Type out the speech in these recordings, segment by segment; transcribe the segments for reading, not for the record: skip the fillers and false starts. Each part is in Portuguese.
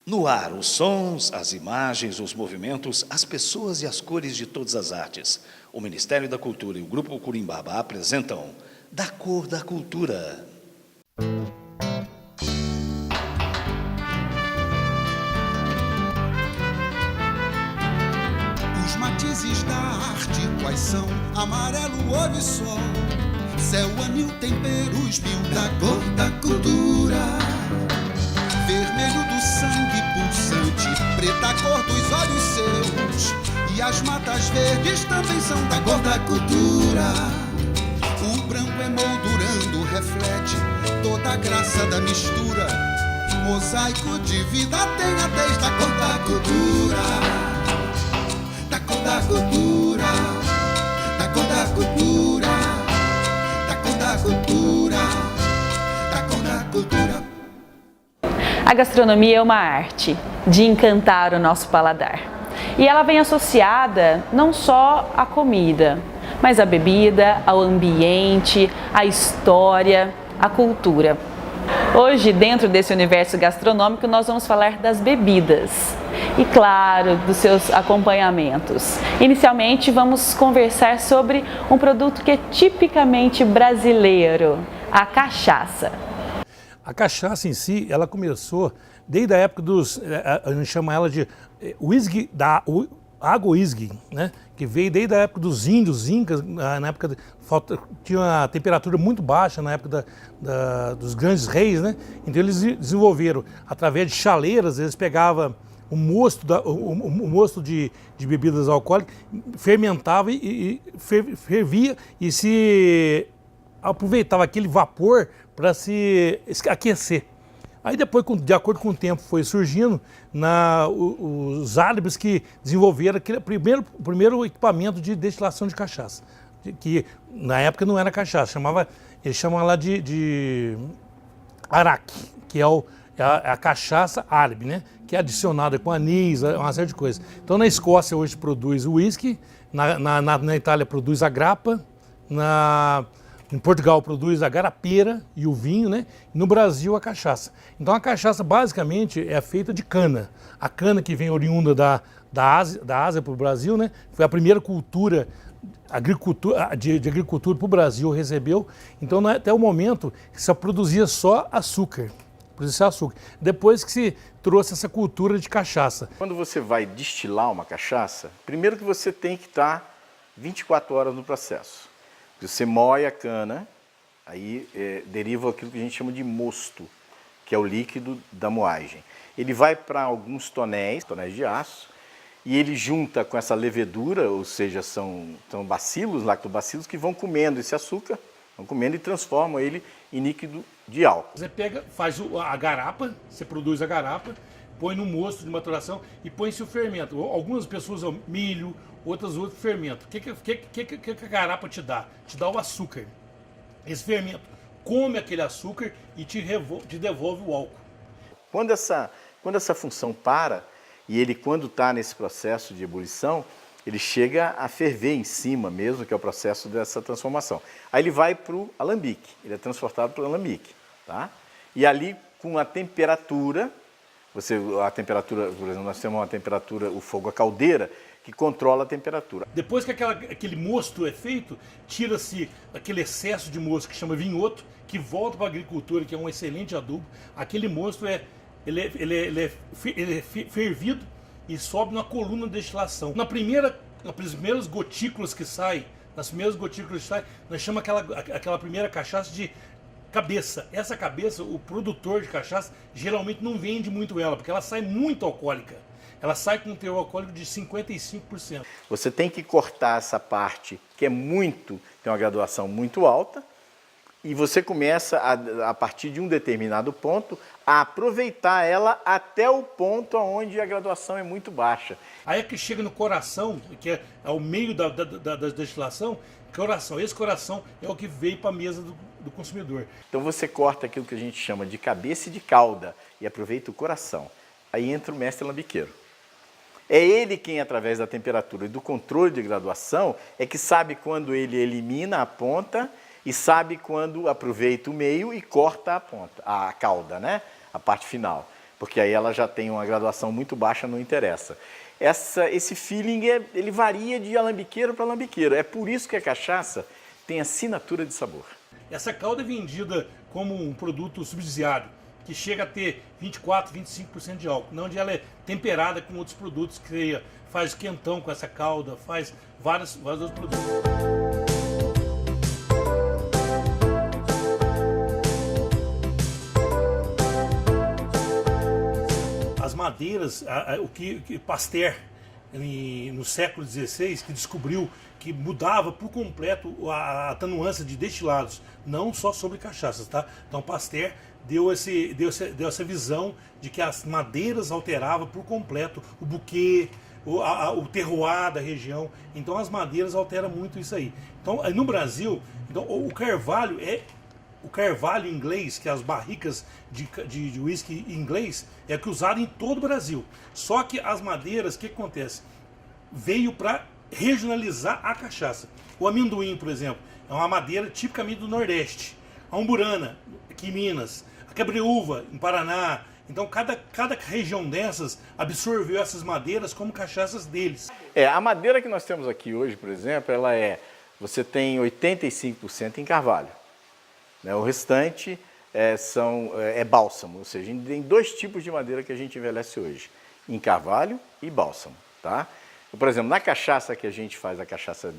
No ar, os sons, as imagens, os movimentos, as pessoas e as cores de todas as artes. O Ministério da Cultura e o Grupo Curimbaba apresentam Da Cor da Cultura. Os matizes da arte, quais são? Amarelo, ouro e sol, céu, anil, temperos mil, da cor da cultura. Vermelho do sangue pulsante, preta a cor dos olhos seus, e as matas verdes também são da cor da cultura. O branco emoldurando reflete toda a graça da mistura. Mosaico de vida tem a tez da cor da cultura. Da cor da cultura, da cor da cultura, da cor da cultura, da cor da cultura. A gastronomia é uma arte de encantar o nosso paladar. E ela vem associada não só à comida, mas à bebida, ao ambiente, à história, à cultura. Hoje, dentro desse universo gastronômico, nós vamos falar das bebidas e, claro, dos seus acompanhamentos. Inicialmente, vamos conversar sobre um produto que é tipicamente brasileiro, a cachaça. A cachaça em si, ela começou desde a época dos, a gente chama ela de whisky, água whisky, né? Que veio desde a época dos índios, incas, na época tinha uma temperatura muito baixa na época dos grandes reis, né? Então eles desenvolveram, através de chaleiras, eles pegavam o mosto de bebidas alcoólicas, fermentava e fervia e se aproveitava aquele vapor para se aquecer. Aí depois, de acordo com o tempo, foi surgindo os árabes que desenvolveram aquele primeiro equipamento de destilação de cachaça, que na época não era cachaça, eles chamam lá de araque, que é a cachaça árabe, né? Que é adicionada com anis, uma série de coisas. Então na Escócia hoje produz o whisky, na Itália produz a grappa, em Portugal produz a garapeira e o vinho, né? E no Brasil a cachaça. Então a cachaça basicamente é feita de cana. A cana que vem oriunda da Ásia para o Brasil, né? Foi a primeira cultura de agricultura para o Brasil recebeu. Então até o momento só produzia só açúcar. Depois que se trouxe essa cultura de cachaça. Quando você vai destilar uma cachaça, primeiro que você tem que estar 24 horas no processo. Você moe a cana, aí deriva aquilo que a gente chama de mosto, que é o líquido da moagem. Ele vai para alguns tonéis de aço, e ele junta com essa levedura, ou seja, são bacilos, lactobacilos, que vão comendo esse açúcar, vão comendo e transformam ele em líquido de álcool. Você faz a garapa, você produz a garapa, põe no mosto de maturação e põe-se o fermento. Algumas pessoas usam milho, outras outro fermento. O que a garapa te dá? Te dá o açúcar. Esse fermento come aquele açúcar e te devolve o álcool. Quando essa função para, e ele quando está nesse processo de ebulição, ele chega a ferver em cima mesmo, que é o processo dessa transformação. Aí ele vai para o alambique, ele é transportado para o alambique. Tá? E ali com a temperatura, por exemplo, nós temos uma temperatura, o fogo a caldeira, que controla a temperatura. Depois que aquele mosto é feito, tira-se aquele excesso de mosto que chama vinhoto, que volta para a agricultura, que é um excelente adubo. Aquele mosto ele é fervido e sobe na coluna de destilação. Nas primeiras gotículas que saem, nós chamamos aquela primeira cachaça de cabeça. Essa cabeça, o produtor de cachaça geralmente não vende muito ela, porque ela sai muito alcoólica. Ela sai com um teor alcoólico de 55%. Você tem que cortar essa parte que tem uma graduação muito alta, e você começa, a partir de um determinado ponto, a aproveitar ela até o ponto onde a graduação é muito baixa. Aí é que chega no coração, que é o meio da destilação, esse coração é o que veio para a mesa do consumidor. Então você corta aquilo que a gente chama de cabeça e de cauda e aproveita o coração. Aí entra o mestre lambiqueiro. É ele quem, através da temperatura e do controle de graduação, é que sabe quando ele elimina a ponta e sabe quando aproveita o meio e corta a ponta, a cauda, né? A parte final. porque aí ela já tem uma graduação muito baixa, não interessa. Esse feeling, ele varia de alambiqueiro para alambiqueiro. É por isso que a cachaça tem assinatura de sabor. Essa calda é vendida como um produto subsidiado, que chega a ter 24%, 25% de álcool, onde ela é temperada com outros produtos, que faz quentão com essa calda, faz vários outros produtos. As madeiras, o que Pasteur, no século XVI, que descobriu que mudava por completo a atenuância de destilados, não só sobre cachaças, tá? Então Pasteur deu essa visão de que as madeiras alteravam por completo o buquê, o terroir da região. Então as madeiras alteram muito isso aí. Então no Brasil, então, o carvalho inglês, que é as barricas de uísque inglês, é que usado em todo o Brasil. Só que as madeiras, o que acontece? Veio para regionalizar a cachaça. O amendoim, por exemplo, é uma madeira tipicamente do Nordeste. A umburana, aqui em Minas. A cabreúva, em Paraná. Então cada região dessas absorveu essas madeiras como cachaças deles. A madeira que nós temos aqui hoje, por exemplo, você tem 85% em carvalho. O restante é bálsamo, ou seja, tem dois tipos de madeira que a gente envelhece hoje, em carvalho e bálsamo, tá? Por exemplo, na cachaça que a gente faz, a cachaça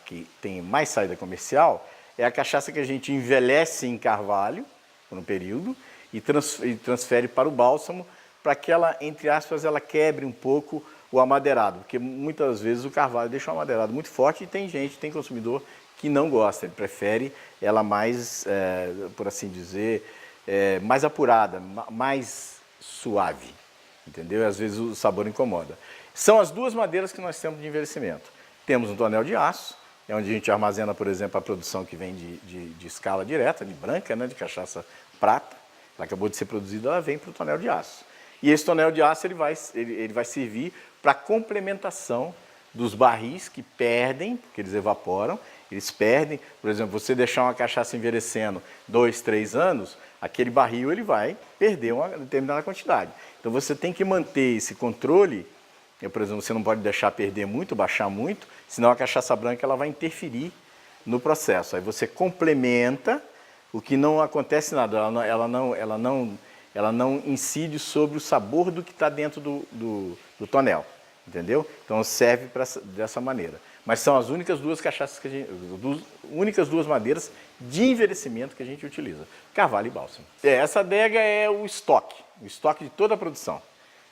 que tem mais saída comercial, é a cachaça que a gente envelhece em carvalho, por um período, e transfere para o bálsamo, para que ela, entre aspas, ela quebre um pouco o amadeirado, porque muitas vezes o carvalho deixa o amadeirado muito forte e tem consumidor que não gosta, ele prefere ela mais, por assim dizer, mais apurada, mais suave, entendeu? E às vezes o sabor incomoda. São as duas madeiras que nós temos de envelhecimento. Temos um tonel de aço, é onde a gente armazena, por exemplo, a produção que vem de escala direta, de branca, né, de cachaça prata. Ela acabou de ser produzida, ela vem para o tonel de aço. E esse tonel de aço ele vai servir para complementação dos barris que perdem, porque eles evaporam, eles perdem. Por exemplo, você deixar uma cachaça envelhecendo 2, 3 anos, aquele barril ele vai perder uma determinada quantidade. Então você tem que manter esse controle. Por exemplo, você não pode deixar perder muito, baixar muito, senão a cachaça branca ela vai interferir no processo. Aí você complementa, o que não acontece nada, ela não incide sobre o sabor do que está dentro do tonel, entendeu? Então serve dessa maneira. Mas são as únicas duas cachaças únicas duas madeiras de envelhecimento que a gente utiliza, carvalho e bálsamo. Essa adega é o estoque de toda a produção.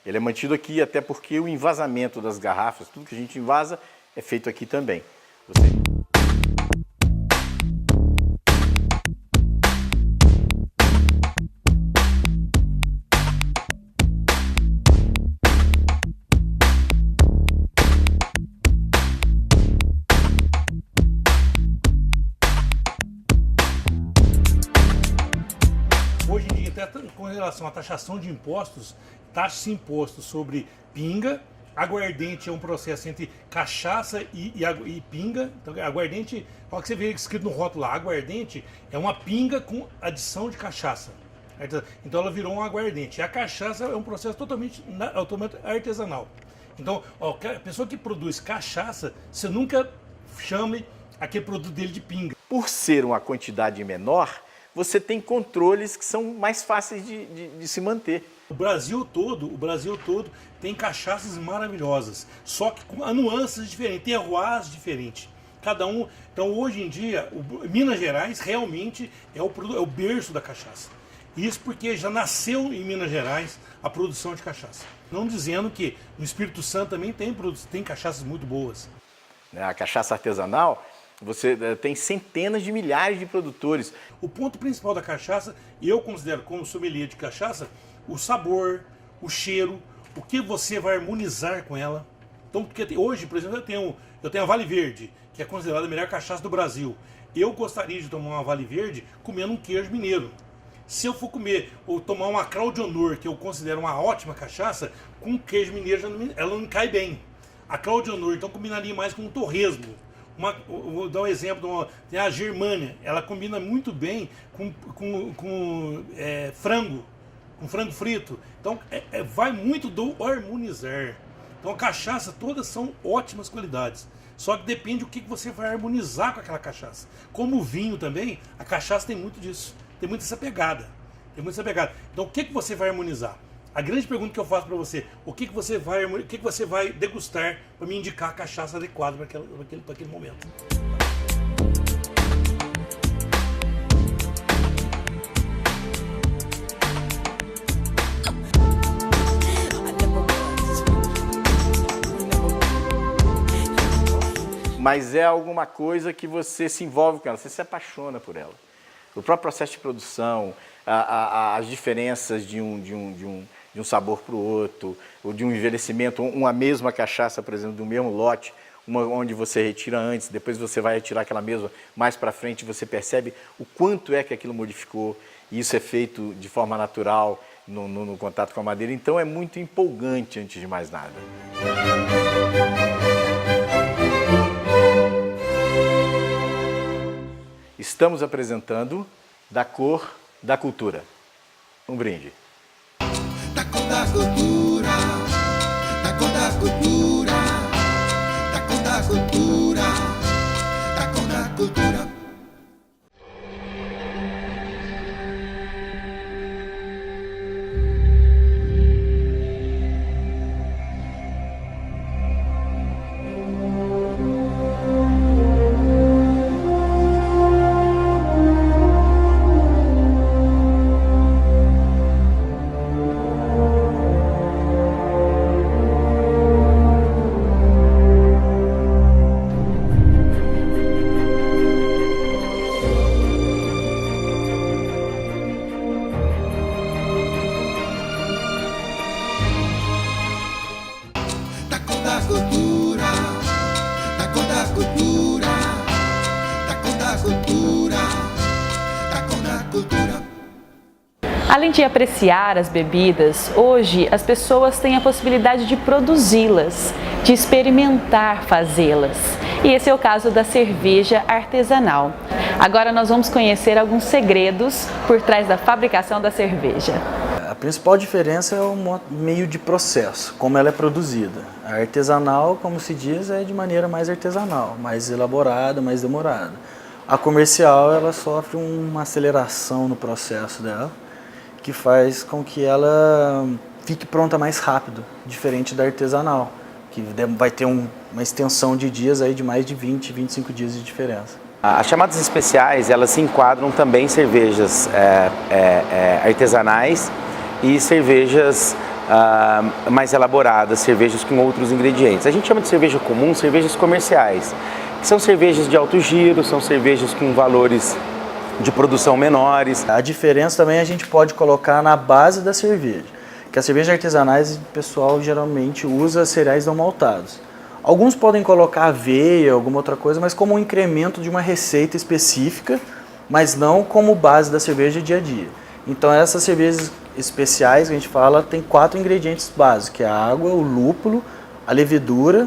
Ele é mantido aqui até porque o envasamento das garrafas, tudo que a gente invasa, é feito aqui também. Hoje em dia, até com relação à taxação de impostos, taxa-se imposto sobre pinga. Aguardente é um processo entre cachaça e pinga. Então, aguardente, olha que você vê escrito no rótulo lá, aguardente é uma pinga com adição de cachaça. Então ela virou um aguardente. E a cachaça é um processo totalmente artesanal. Então, a pessoa que produz cachaça, você nunca chame aquele produto dele de pinga. Por ser uma quantidade menor, você tem controles que são mais fáceis de se manter. O Brasil todo tem cachaças maravilhosas, só que com nuances diferentes, terroirs diferentes. Cada um. Então hoje em dia, Minas Gerais realmente é o berço da cachaça. Isso porque já nasceu em Minas Gerais a produção de cachaça. Não dizendo que no Espírito Santo também tem cachaças muito boas. A cachaça artesanal, você tem centenas de milhares de produtores. O ponto principal da cachaça, eu considero como sommelier de cachaça, o sabor, o cheiro, o que você vai harmonizar com ela. Então, porque hoje, por exemplo, eu tenho a Vale Verde, que é considerada a melhor cachaça do Brasil. Eu gostaria de tomar uma Vale Verde comendo um queijo mineiro. Se eu for comer ou tomar uma Claudionor, que eu considero uma ótima cachaça, com queijo mineiro ela não cai bem. A Claudionor, então, combinaria mais com um torresmo. Vou dar um exemplo, tem a Germânia, ela combina muito bem com frango, um frango frito. Então vai muito do harmonizar. Então a cachaça todas são ótimas qualidades. Só que depende do que você vai harmonizar com aquela cachaça. Como o vinho também, a cachaça tem muito disso. Tem muito essa pegada. Então o que você vai harmonizar? A grande pergunta que eu faço para você, o que você vai degustar para me indicar a cachaça adequada para aquele momento? Mas é alguma coisa que você se envolve com ela, você se apaixona por ela. O próprio processo de produção, as diferenças de um sabor para o outro, ou de um envelhecimento, uma mesma cachaça, por exemplo, do mesmo lote, uma onde você retira antes, depois você vai retirar aquela mesma mais para frente, você percebe o quanto é que aquilo modificou, e isso é feito de forma natural no contato com a madeira, então é muito empolgante antes de mais nada. Estamos apresentando Da Cor da Cultura. Um brinde. Da cor da cultura, da cor da cultura, da cor da cultura, da cor da cultura. Além de apreciar as bebidas, hoje as pessoas têm a possibilidade de produzi-las, de experimentar fazê-las. E esse é o caso da cerveja artesanal. Agora nós vamos conhecer alguns segredos por trás da fabricação da cerveja. A principal diferença é o meio de processo, como ela é produzida. A artesanal, como se diz, é de maneira mais artesanal, mais elaborada, mais demorada. A comercial, ela sofre uma aceleração no processo dela, que faz com que ela fique pronta mais rápido, diferente da artesanal, que vai ter uma extensão de dias aí de mais de 20, 25 dias de diferença. As chamadas especiais, elas se enquadram também em cervejas artesanais e cervejas mais elaboradas, cervejas com outros ingredientes. A gente chama de cerveja comum, cervejas comerciais, que são cervejas de alto giro, são cervejas com valores de produção menores. A diferença também a gente pode colocar na base da cerveja, que as cervejas artesanais o pessoal geralmente usa cereais não maltados. Alguns podem colocar aveia, alguma outra coisa, mas como um incremento de uma receita específica, mas não como base da cerveja dia a dia. Então essas cervejas especiais que a gente fala tem 4 ingredientes básicos, que é a água, o lúpulo, a levedura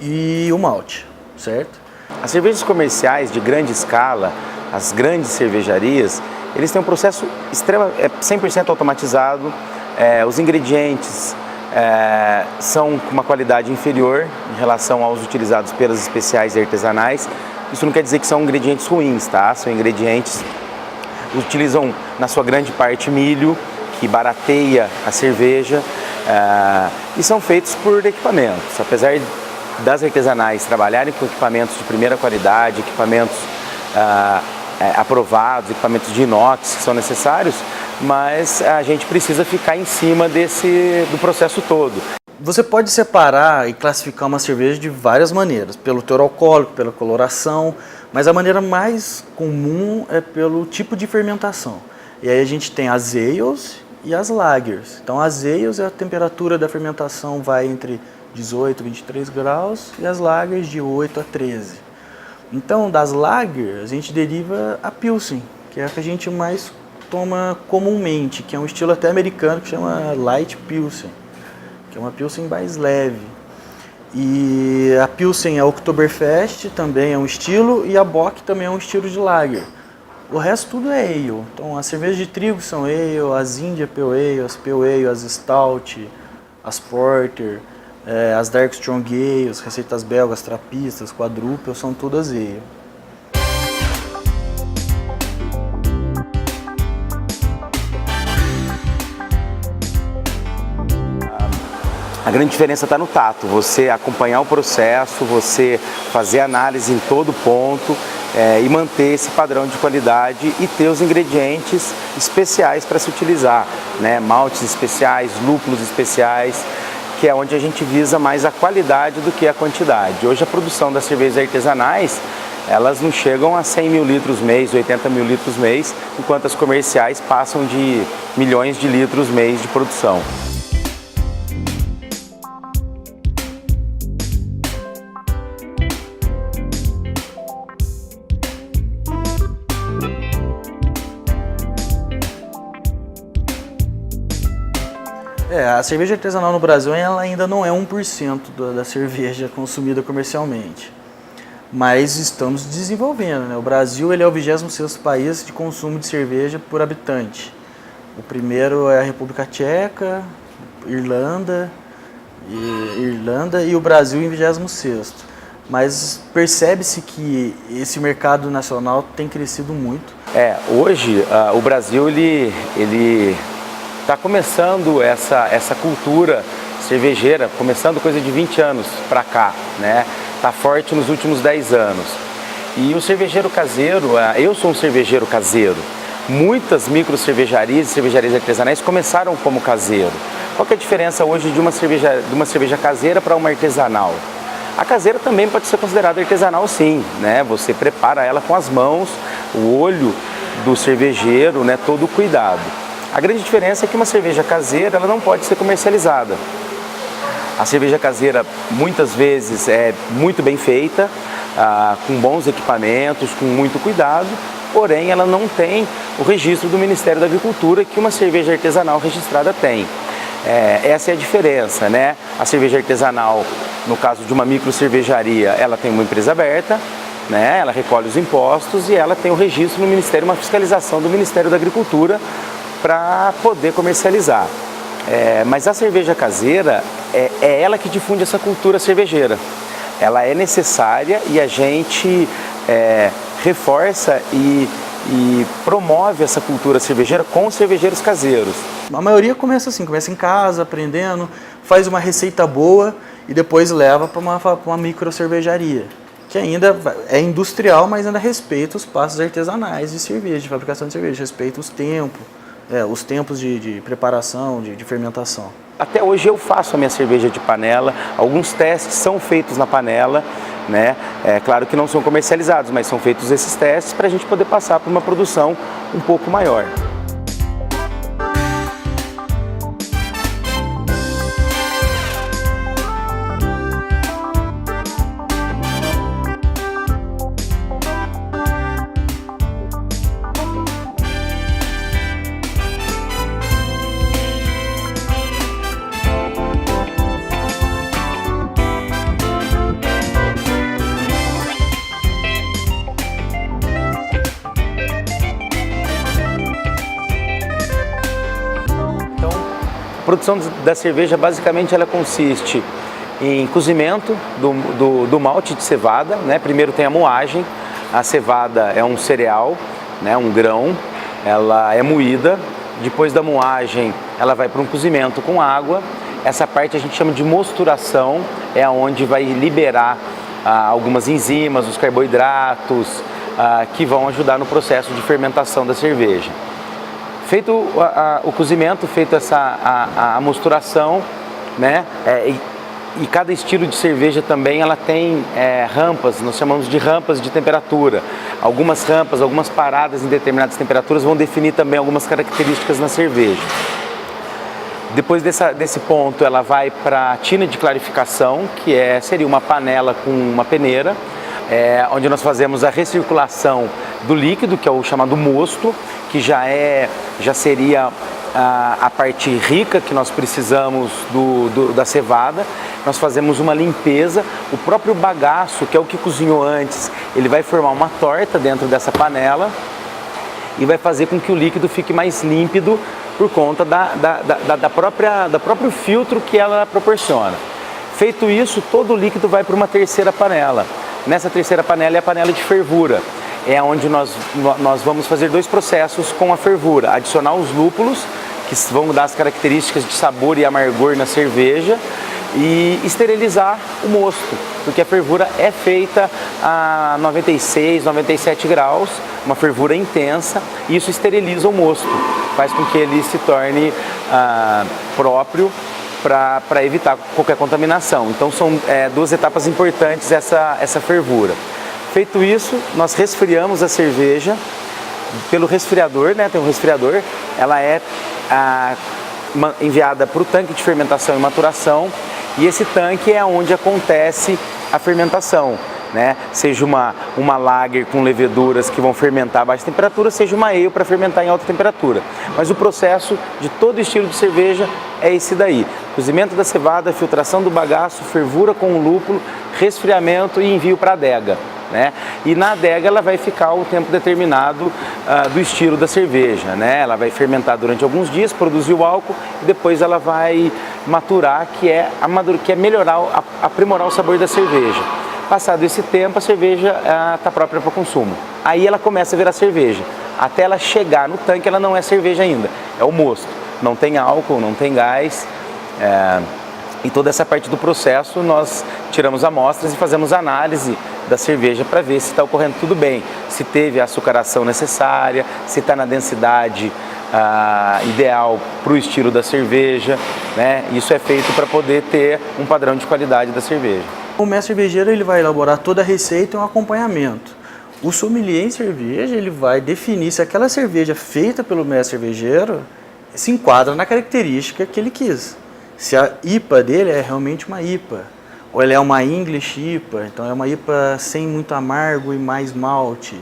e o malte, certo? As cervejas comerciais de grande escala, as grandes cervejarias, eles têm um processo 100% automatizado, os ingredientes são com uma qualidade inferior em relação aos utilizados pelas especiais e artesanais. Isso não quer dizer que são ingredientes ruins, tá? São ingredientes que utilizam na sua grande parte milho, que barateia a cerveja, e são feitos por equipamentos. Apesar das artesanais trabalharem com equipamentos de primeira qualidade, equipamentos aprovados, equipamentos de inox que são necessários, mas a gente precisa ficar em cima do processo todo. Você pode separar e classificar uma cerveja de várias maneiras, pelo teor alcoólico, pela coloração, mas a maneira mais comum é pelo tipo de fermentação. E aí a gente tem as ales e as lagers. Então as ales, a temperatura da fermentação vai entre 18 e 23 graus e as lagers de 8 a 13. Então, das lagers, a gente deriva a Pilsen, que é a que a gente mais toma comumente, que é um estilo até americano que chama Light Pilsen, que é uma Pilsen mais leve. E a Pilsen, a Oktoberfest também é um estilo, e a Bock também é um estilo de lager. O resto tudo é ale. Então, as cervejas de trigo são ale, as India Pale Ale, as Pale Ale, as Stout, as Porter, as Dark Strong Ale, as receitas belgas, trapistas, quadruple, são todas ale. A grande diferença está no tato, você acompanhar o processo, você fazer análise em todo ponto e manter esse padrão de qualidade e ter os ingredientes especiais para se utilizar, né? Maltes especiais, lúpulos especiais, que é onde a gente visa mais a qualidade do que a quantidade. Hoje a produção das cervejas artesanais, elas não chegam a 100 mil litros mês, 80 mil litros mês, enquanto as comerciais passam de milhões de litros mês de produção. A cerveja artesanal no Brasil ela ainda não é 1% da cerveja consumida comercialmente, mas estamos desenvolvendo, né? O Brasil ele é o 26º país de consumo de cerveja por habitante. O primeiro é a República Tcheca, Irlanda e o Brasil em 26º. Mas percebe-se que esse mercado nacional tem crescido muito. Hoje o Brasil ele está começando essa cultura cervejeira, começando coisa de 20 anos para cá, né? Está forte nos últimos 10 anos. E o cervejeiro caseiro, eu sou um cervejeiro caseiro. Muitas micro cervejarias e cervejarias artesanais começaram como caseiro. Qual que é a diferença hoje de uma cerveja caseira para uma artesanal? A caseira também pode ser considerada artesanal, sim, né? Você prepara ela com as mãos, o olho do cervejeiro, né? Todo o cuidado. A grande diferença é que uma cerveja caseira ela não pode ser comercializada. A cerveja caseira muitas vezes é muito bem feita, com bons equipamentos, com muito cuidado, porém ela não tem o registro do Ministério da Agricultura que uma cerveja artesanal registrada tem. Essa é a diferença, né? A cerveja artesanal, no caso de uma micro cervejaria, ela tem uma empresa aberta, né? Ela recolhe os impostos e ela tem o registro no Ministério, uma fiscalização do Ministério da Agricultura para poder comercializar. Mas a cerveja caseira é ela que difunde essa cultura cervejeira. Ela é necessária e a gente reforça e promove essa cultura cervejeira com os cervejeiros caseiros. A maioria começa assim, começa em casa, aprendendo, faz uma receita boa e depois leva para uma micro cervejaria, que ainda é industrial, mas ainda respeita os passos artesanais de cerveja, de fabricação de cerveja, respeita os tempos de preparação, de fermentação. Até hoje eu faço a minha cerveja de panela, alguns testes são feitos na panela, né? É claro que não são comercializados, mas são feitos esses testes para a gente poder passar para uma produção um pouco maior. A produção da cerveja basicamente ela consiste em cozimento do malte de cevada, né? Primeiro tem a moagem, a cevada é um cereal, né? Um grão, ela é moída, depois da moagem ela vai para um cozimento com água, essa parte a gente chama de mosturação, é onde vai liberar algumas enzimas, os carboidratos que vão ajudar no processo de fermentação da cerveja. Feito o cozimento, feito a mosturação, né? E cada estilo de cerveja também ela tem rampas, nós chamamos de rampas de temperatura. Algumas rampas, algumas paradas em determinadas temperaturas vão definir também algumas características na cerveja. Depois desse ponto ela vai para a tina de clarificação, que seria uma panela com uma peneira, onde nós fazemos a recirculação do líquido, que é o chamado mosto, que já seria a parte rica que nós precisamos da cevada. Nós fazemos uma limpeza, o próprio bagaço, que é o que cozinhou antes, ele vai formar uma torta dentro dessa panela e vai fazer com que o líquido fique mais límpido por conta do próprio filtro que ela proporciona. Feito isso, todo o líquido vai para uma terceira panela. Nessa terceira panela é a panela de fervura. É onde nós vamos fazer 2 processos com a fervura. Adicionar os lúpulos, que vão dar as características de sabor e amargor na cerveja, e esterilizar o mosto, porque a fervura é feita a 96, 97 graus, uma fervura intensa, e isso esteriliza o mosto, faz com que ele se torne próprio para evitar qualquer contaminação. Então são 2 etapas importantes essa fervura. Feito isso, nós resfriamos a cerveja pelo resfriador, né? Tem um resfriador, ela é enviada para o tanque de fermentação e maturação, e esse tanque é onde acontece a fermentação, né? Seja uma lager com leveduras que vão fermentar a baixa temperatura, seja uma ale para fermentar em alta temperatura. Mas o processo de todo estilo de cerveja é esse daí: cozimento da cevada, filtração do bagaço, fervura com o lúpulo, resfriamento e envio para a adega, né? E na adega ela vai ficar o tempo determinado do estilo da cerveja, né? Ela vai fermentar durante alguns dias, produzir o álcool e depois ela vai maturar, que é melhorar, aprimorar o sabor da cerveja. Passado esse tempo, a cerveja está própria para o consumo. Aí ela começa a virar cerveja. Até ela chegar no tanque, ela não é cerveja ainda, é o mosto. Não tem álcool, não tem gás. Em toda essa parte do processo, nós tiramos amostras e fazemos análise da cerveja para ver se está ocorrendo tudo bem, se teve a açucaração necessária, se está na densidade ideal para o estilo da cerveja, né? Isso é feito para poder ter um padrão de qualidade da cerveja. O mestre cervejeiro ele vai elaborar toda a receita e um acompanhamento. O sommelier em cerveja ele vai definir se aquela cerveja feita pelo mestre cervejeiro se enquadra na característica que ele quis. Se a IPA dele é realmente uma IPA, ou ela é uma English IPA, então é uma IPA sem muito amargo e mais malte,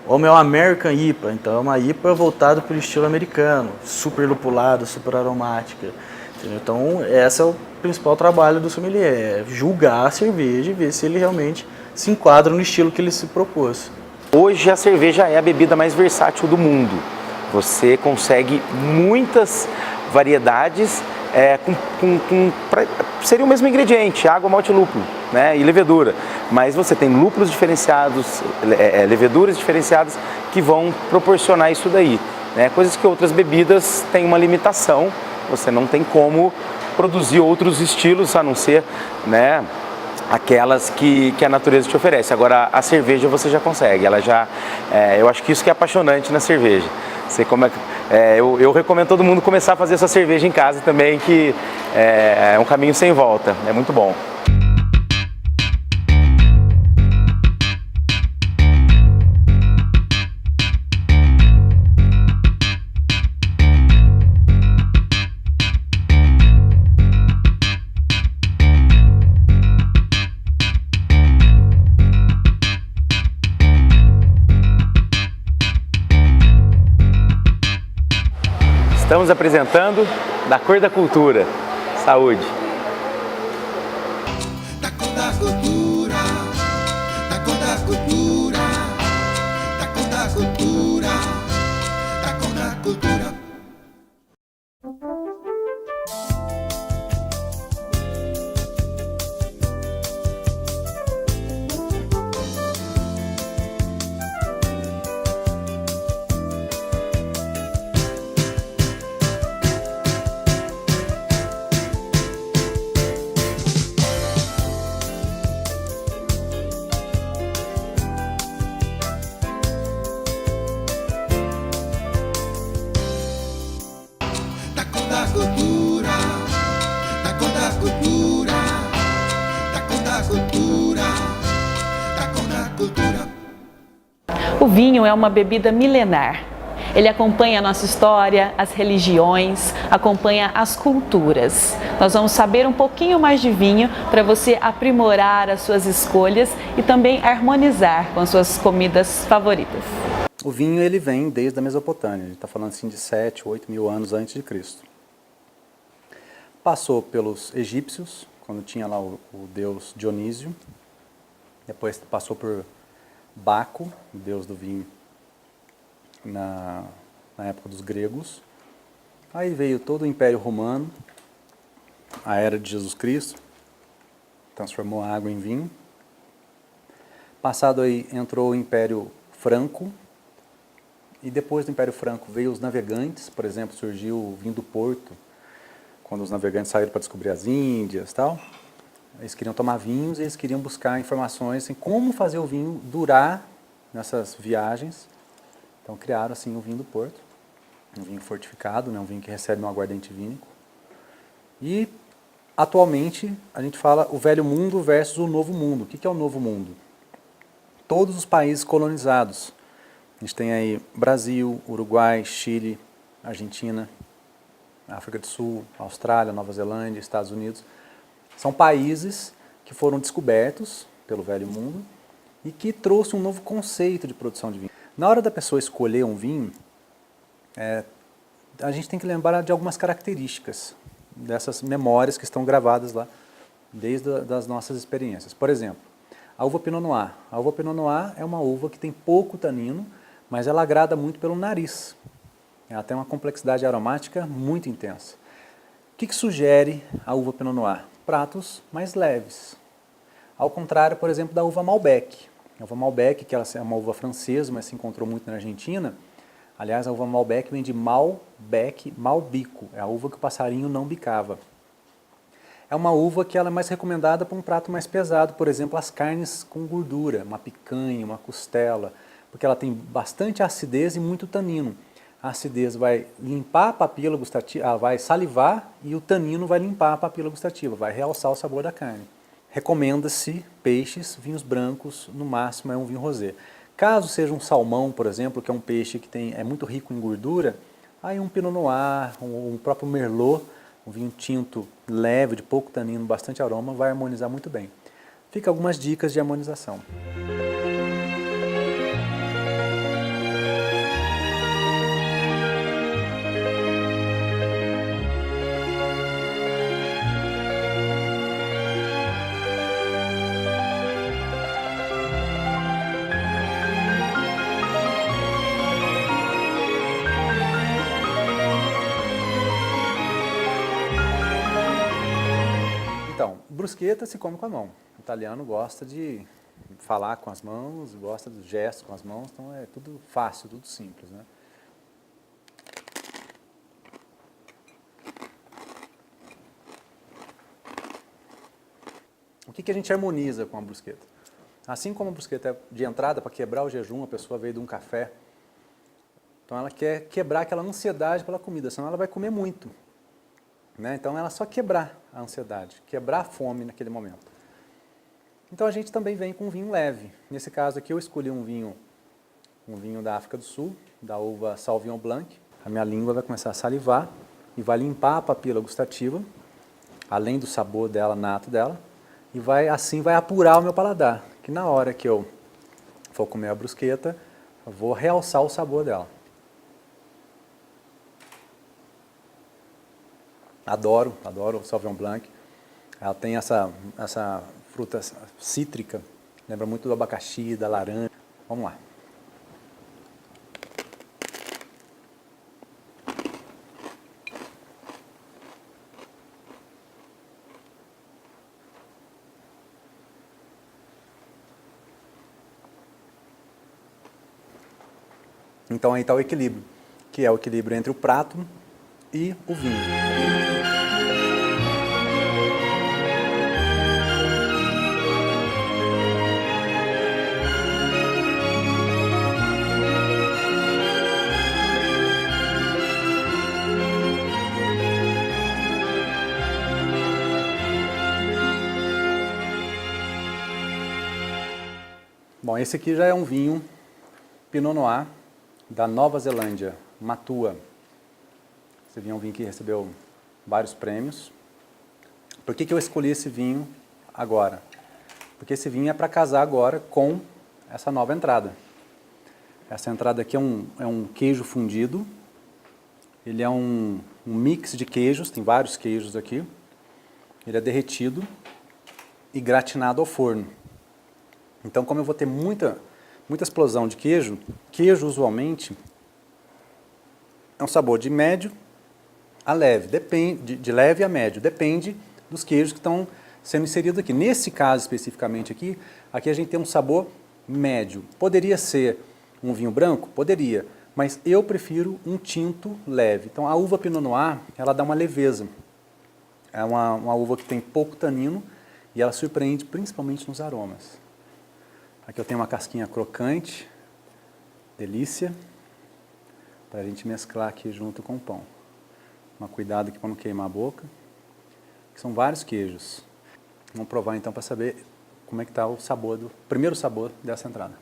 ou é uma American IPA, então é uma IPA voltada para o estilo americano, super lupulada, super aromática. Entendeu? Então esse é o principal trabalho do sommelier, é julgar a cerveja e ver se ele realmente se enquadra no estilo que ele se propôs. Hoje a cerveja é a bebida mais versátil do mundo. Você consegue muitas variedades seria o mesmo ingrediente, água, malte e lúpulo, né, e levedura. Mas você tem lúpulos diferenciados, leveduras diferenciadas que vão proporcionar isso daí, né, coisas que outras bebidas têm uma limitação, você não tem como produzir outros estilos a não ser, né, aquelas que a natureza te oferece. Agora a cerveja você já consegue, eu acho que isso que é apaixonante na cerveja. Eu recomendo todo mundo começar a fazer essa cerveja em casa também, que é um caminho sem volta, é muito bom. Estamos apresentando Da Cor da Cultura. Saúde! Da cor da cultura, da cor da cultura, da cor da cultura, da cor da cultura. O vinho é uma bebida milenar. Ele acompanha a nossa história, as religiões, acompanha as culturas. Nós vamos saber um pouquinho mais de vinho para você aprimorar as suas escolhas e também harmonizar com as suas comidas favoritas. O vinho ele vem desde a Mesopotâmia, a gente está falando assim de 7, 8 mil anos antes de Cristo. Passou pelos egípcios, quando tinha lá o deus Dionísio, depois passou por Baco, o deus do vinho na época dos gregos. Aí veio todo o Império Romano, a era de Jesus Cristo, transformou a água em vinho. Passado aí entrou o Império Franco, e depois do Império Franco veio os navegantes, por exemplo, surgiu o vinho do Porto, quando os navegantes saíram para descobrir as Índias e tal. Eles queriam tomar vinhos e eles queriam buscar informações em como fazer o vinho durar nessas viagens. Então criaram assim o vinho do Porto, um vinho fortificado, né, um vinho que recebe um aguardente vínico. E atualmente a gente fala o Velho Mundo versus o Novo Mundo. O que é o Novo Mundo? Todos os países colonizados. A gente tem aí Brasil, Uruguai, Chile, Argentina, África do Sul, Austrália, Nova Zelândia, Estados Unidos. São países que foram descobertos pelo Velho Mundo e que trouxe um novo conceito de produção de vinho. Na hora da pessoa escolher um vinho, a gente tem que lembrar de algumas características dessas memórias que estão gravadas lá desde das nossas experiências. Por exemplo, a uva Pinot Noir. A uva Pinot Noir é uma uva que tem pouco tanino, mas ela agrada muito pelo nariz. Ela tem uma complexidade aromática muito intensa. O que sugere a uva Pinot Noir? Pratos mais leves. Ao contrário, por exemplo, da uva Malbec. A uva Malbec, que ela é uma uva francesa, mas se encontrou muito na Argentina. Aliás, a uva Malbec vem de Malbec, malbico. É a uva que o passarinho não bicava. É uma uva que ela é mais recomendada para um prato mais pesado, por exemplo, as carnes com gordura, uma picanha, uma costela, porque ela tem bastante acidez e muito tanino. A acidez vai limpar a papila gustativa, ela vai salivar, e o tanino vai limpar a papila gustativa, vai realçar o sabor da carne. Recomenda-se peixes, vinhos brancos, no máximo é um vinho rosé. Caso seja um salmão, por exemplo, que é um peixe que é muito rico em gordura, aí um Pinot Noir, um próprio Merlot, um vinho tinto leve, de pouco tanino, bastante aroma, vai harmonizar muito bem. Fica algumas dicas de harmonização. Então, brusqueta se come com a mão. O italiano gosta de falar com as mãos, gosta dos gestos com as mãos, então é tudo fácil, tudo simples, né? O que a gente harmoniza com a brusqueta? Assim como a brusqueta é de entrada para quebrar o jejum, a pessoa veio de um café, então ela quer quebrar aquela ansiedade pela comida, senão ela vai comer muito. Né? Então ela só quebrar a ansiedade, quebrar a fome naquele momento. Então a gente também vem com um vinho leve. Nesse caso aqui eu escolhi um vinho da África do Sul, da uva Sauvignon Blanc. A minha língua vai começar a salivar e vai limpar a papila gustativa, além do sabor dela, nato dela, e assim vai apurar o meu paladar, que na hora que eu for comer a brusqueta, eu vou realçar o sabor dela. Adoro o Sauvignon Blanc. Ela tem essa fruta cítrica, lembra muito do abacaxi, da laranja. Vamos lá. Então aí está o equilíbrio, que é o equilíbrio entre o prato e o vinho. Bom, esse aqui já é um vinho Pinot Noir da Nova Zelândia, Matua. Esse vinho é um vinho que recebeu vários prêmios. Por que eu escolhi esse vinho agora? Porque esse vinho é para casar agora com essa nova entrada. Essa entrada aqui é um queijo fundido. Ele é um mix de queijos, tem vários queijos aqui. Ele é derretido e gratinado ao forno. Então, como eu vou ter muita explosão de queijo, usualmente é um sabor de médio a leve, depende, de leve a médio, depende dos queijos que estão sendo inseridos aqui. Nesse caso especificamente aqui a gente tem um sabor médio. Poderia ser um vinho branco? Poderia, mas eu prefiro um tinto leve. Então a uva Pinot Noir, ela dá uma leveza. É uma uva que tem pouco tanino e ela surpreende principalmente nos aromas. Aqui eu tenho uma casquinha crocante, delícia, para a gente mesclar aqui junto com o pão. Toma cuidado aqui para não queimar a boca. São vários queijos. Vamos provar então para saber como é que está o sabor primeiro sabor dessa entrada.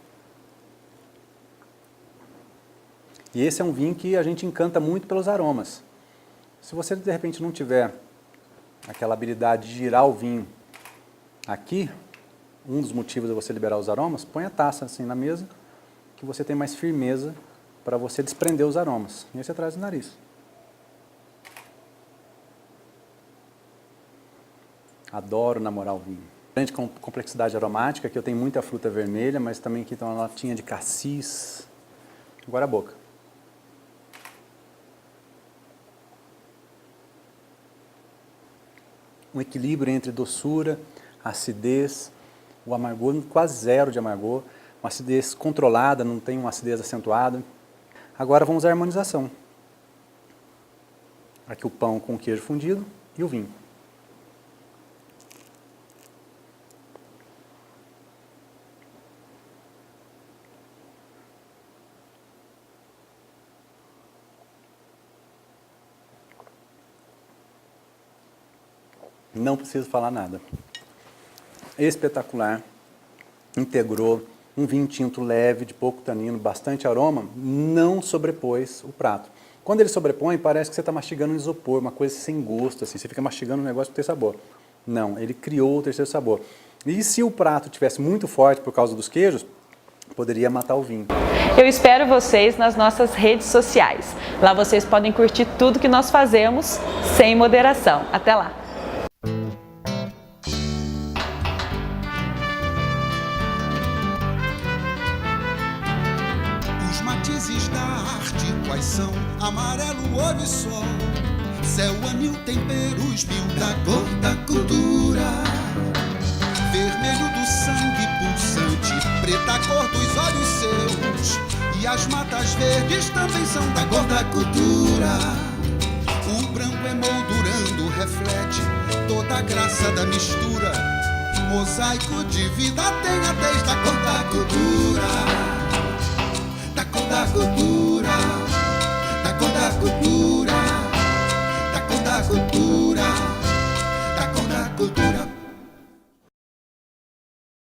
E esse é um vinho que a gente encanta muito pelos aromas. Se você de repente não tiver aquela habilidade de girar o vinho aqui, um dos motivos de você liberar os aromas, põe a taça assim na mesa, que você tem mais firmeza para você desprender os aromas. E aí você traz o nariz. Adoro namorar o vinho. Grande complexidade aromática, aqui eu tenho muita fruta vermelha, mas também aqui tem uma notinha de cassis. Agora a boca. Um equilíbrio entre doçura, acidez, o amargor quase zero de amargor, uma acidez controlada, não tem uma acidez acentuada. Agora vamos à harmonização. Aqui o pão com o queijo fundido e o vinho. Não preciso falar nada. Espetacular, integrou, um vinho tinto leve, de pouco tanino, bastante aroma, não sobrepôs o prato. Quando ele sobrepõe, parece que você está mastigando um isopor, uma coisa sem gosto, assim, você fica mastigando um negócio para ter sabor. Não, ele criou o terceiro sabor. E se o prato tivesse muito forte por causa dos queijos, poderia matar o vinho. Eu espero vocês nas nossas redes sociais. Lá vocês podem curtir tudo que nós fazemos sem moderação. Até lá! Os matizes da arte, quais são? Amarelo, ouro e sol, céu, anil, temperos mil, da cor da cultura. Vermelho do sangue pulsante, preta a cor dos olhos seus, e as matas verdes também são da cor da cultura. O branco emoldurando reflete toda a graça da mistura. Mosaico de vida tem a tez da cor da cultura. Da cor da cultura. Da cor da cultura. Da cor da cultura.